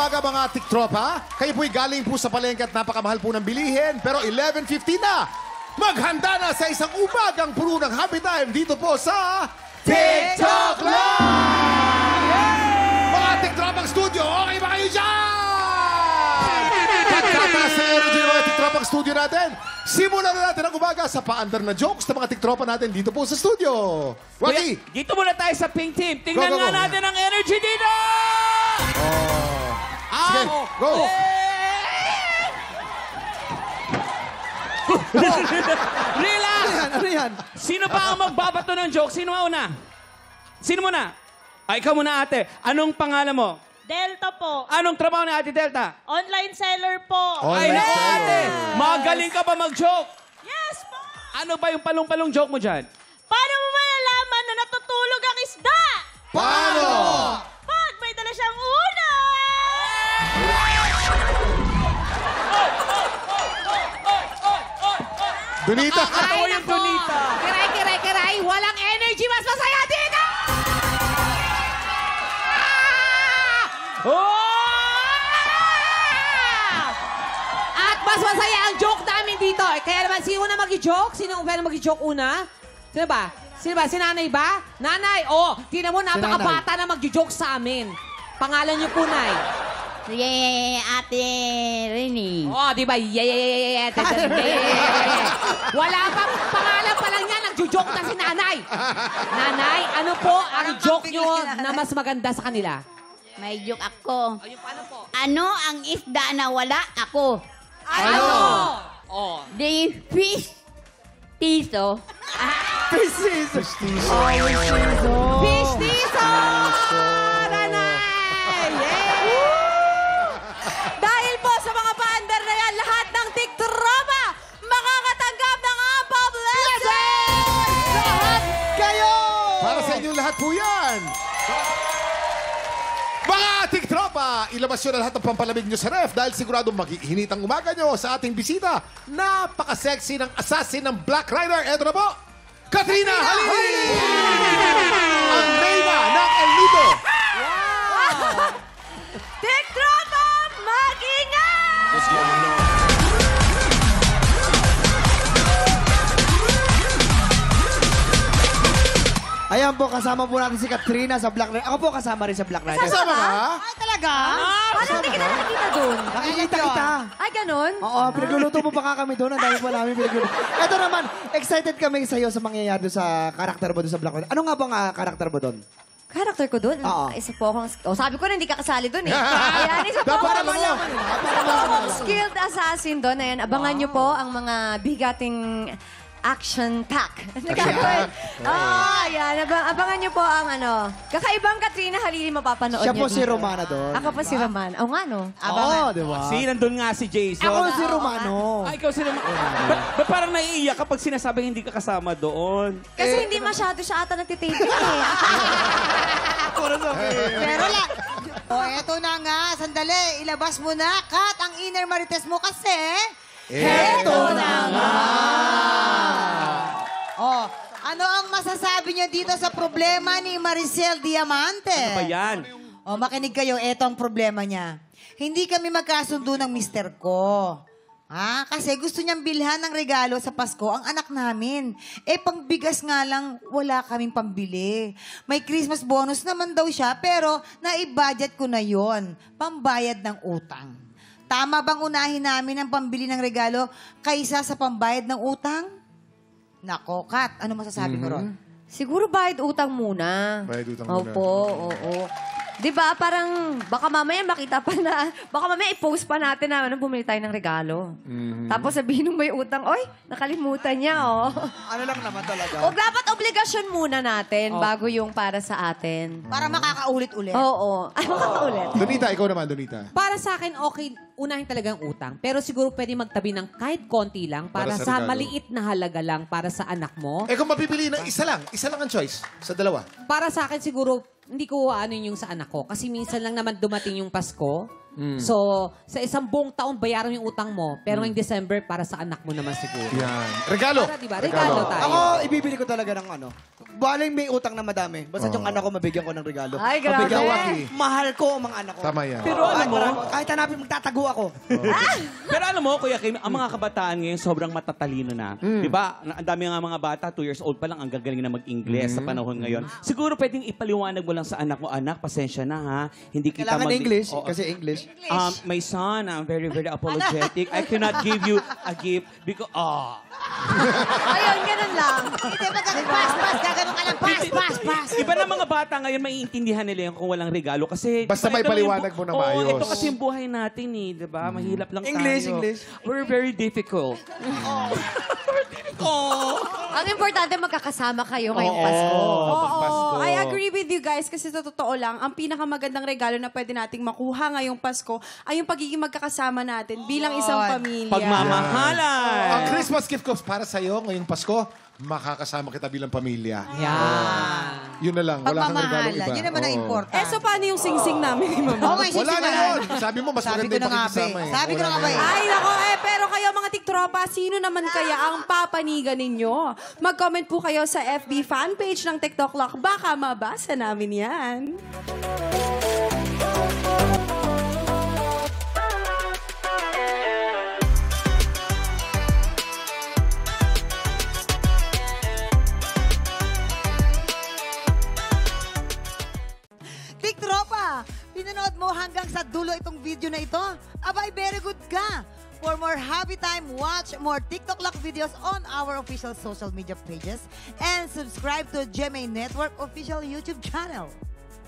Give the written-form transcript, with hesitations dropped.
umaga mga tiktropa. Kayo po'y galing po sa palengke at napakamahal po ng bilihin. Pero 11:50 na. Maghanda na sa isang umagang puno ng happy time dito po sa TikTok Live! Mga tiktropang studio, okay ba kayo dyan? Pagkataas na energy ng mga tiktropang studio natin, simulan na natin ang umaga sa paandar na jokes ng mga tiktropa natin dito po sa studio. Waki! Kuya, dito muna tayo sa pink team. Tingnan Go, go, nga go. natin ang energy dito! Sige, go! Relax! Ano yan? Sino pa ang magbabato ng joke? Sino mauna? Sino muna? Ay, ikaw muna, ate. Anong pangalan mo? Delta po. Anong trabaho ni Ate Delta? Online seller po. Online Ay, naku, seller. ate. Magaling ka ba mag-joke? Yes po. Ano ba yung palong-palong joke mo dyan? Paano mo malalaman na natutulog ang isda? Paano? Pag may dala siyang una. Donita! Katawa yung Donita. Kiray. Walang energy. Mas masaya dito! Oh! At mas masaya ang joke namin dito. Kaya naman, sino na mag-joke? Sino ang pwede mag-joke una? Sino ba? Sino ba? Si nanay ba? Nanay, tingnan mo, napakabata na mag-joke sa amin. Pangalan niyo po, Nay. Ate Rini. Di ba? Yeah. Wala pa, pangalan pa lang niya, nagjo-joke na si nanay. Nanay, ano po ang joke niyo na mas maganda sa kanila? May joke ako. Paano po? Ano ang isda na wala ako? Ano? The fish tiso. Preciso. Fish tiso! Nanay! Dahil po sa mga paandar na yan, lahat ng tiktropa makakatanggap ng Ampaw Blessing! Lahat kayo! Para sa inyong lahat po yan! Mga tiktropa, ilabas nyo na lahat ng pampalamig nyo sa ref dahil siguradong mag-iinit ang umaga nyo sa ating bisita. Napaka-sexy ng assassin ng Black Rider. Eto na po, Katrina Halili! Ang Reyna ng El Nido. Tiktropa, mag-ingat! Ayan po, kasama po natin si Katrina sa Black Rider. Ako po kasama rin sa Black Rider. Kasama ka? Ay, talaga? Paano hindi kita nakikita doon? Nakikita kita. Ay, ganun? Oo, pinagluluto mo pa nga kami doon. Ang dami pa namin pinagluluto. Ito naman, excited kami sa'yo sa mangyayari doon sa karakter mo doon sa Black Rider. Ano nga bang karakter mo doon? Character ko doon? Oo. Isa po akong... sabi ko na hindi ka kasali doon eh. Ayan, isa po Dapat akong... alam mo. Isa po akong skilled assassin doon. Ayan, abangan niyo po ang mga bigating action pack. Ayan. Abangan niyo po ang kakaibang Katrina Halili mapapanood Siya niyo po si dito. Romana doon. Ako po si Roman. Oo nga, no? Oo, di ba? Nandun nga si Jason. Ako si Romano. Ay, ikaw si Romano. Ba't parang naiiyak kapag sinasabing hindi ka kasama doon? Kasi hindi masyado siya ata nagtitaping eh. Pero eto na nga. Sandali. Ilabas mo na. Kat, ang inner marites mo kasi. Eto na nga! Ano ang masasabi niyo dito sa problema ni Maricel Diamante? Ano ba yan? Makinig kayo. Eto ang problema niya. Hindi kami magkasundo ng mister ko. Kasi gusto niyang bilhan ng regalo sa Pasko ang anak namin. Pangbigas nga lang, wala kaming pambili. May Christmas bonus naman daw siya, pero naibudget ko na yon, pambayad ng utang. Tama bang unahin namin ang pambili ng regalo kaysa sa pambayad ng utang? Nako, Kat, ano masasabi mo ron? Siguro bayad utang muna. Bayad utang muna. Opo, oo. Di ba, parang baka mamaya makita pa na, baka mamaya i-post pa natin na bumili tayo ng regalo. Tapos sabihin nung may utang, oy, nakalimutan niya, oh. Ano lang naman talaga? O dapat obligasyon muna natin bago yung para sa atin. Para makakaulit-ulit. Oo. Ay, makakaulit. Donita, ikaw naman, Donita. Para sa akin, okay, unahin talagang utang. Pero siguro pwede magtabi ng kahit konti lang para, Para sa sa regalo. maliit na halaga lang para sa anak mo. Kung mapipili ng isa lang ang choice sa dalawa. Para sa akin siguro, hindi ko ano yung sa anak ko. Kasi minsan lang naman dumating yung Pasko. So, sa isang buong taon, bayaran mo yung utang mo. Pero ngayong December, para sa anak mo naman siguro. Yan. Regalo. Para, diba? Regalo tayo. Ako, ibibili ko talaga ng ano. Baling may utang na madami. Basta yung anak ko, mabigyan ko ng regalo. Ay, grabe. Mabigyan ko. Mahal ko ang mga anak ko. Tama yan. Pero alam mo, Kahit hanapin, magtatago ako. pero alam mo, Kuya Kim, ang mga kabataan ngayon sobrang matatalino na. Di ba? Ang dami nga mga bata, 2 years old pa lang, ang gagaling na mag-Ingles sa panahon ngayon. Siguro pwedeng ipaliwanag mo lang sa anak mo, anak, pasensya na ha. Hindi kita Kailangan English, Oo. kasi English. My son, I'm very, very apologetic. I cannot give you a gift because, Ayun, ganun lang. Hindi ba pass, gagano ka lang, pass. Iba na mga bata ngayon, maiintindihan nila yung kung walang regalo. Kasi Basta may ito lang yung paliwanag mo na maayos. ito kasi yung buhay natin eh, di ba? Mahirap lang English, tayo. English. We're very difficult. Ang importante, magkakasama kayo ngayong Pasko. Pasko. I agree with you guys kasi sa totoo lang, ang pinakamagandang regalo na pwede nating makuha ngayong Pasko ay yung pagiging magkakasama natin bilang isang pamilya. Pagmamahalan. Ang Christmas gift ko para sa'yo ngayong Pasko, makakasama kita bilang pamilya. Yan. Yun na lang. Wala kang regalo Pagmamahalan, iba. yun naman ang Oo. important. Eh, so paano yung sing-sing namin ni Mama? Okay, Wala na yun. Sabi mo, mas Sabi maganda ko yung na nga, pakikisama be. eh. Sabi ko na Wala nga, be. Ay, nako, pero kayo mga tiktropa, sino naman kaya ang papanigan ninyo? Mag-comment po kayo sa FB fanpage ng TikTok Lock. Baka mabasa namin yan. Tiktropa, pinanood mo hanggang sa dulo itong video na ito? Abay, very good ka! For more happy time, watch more TikTok Lock videos on our official social media pages and subscribe to GMA Network official YouTube channel.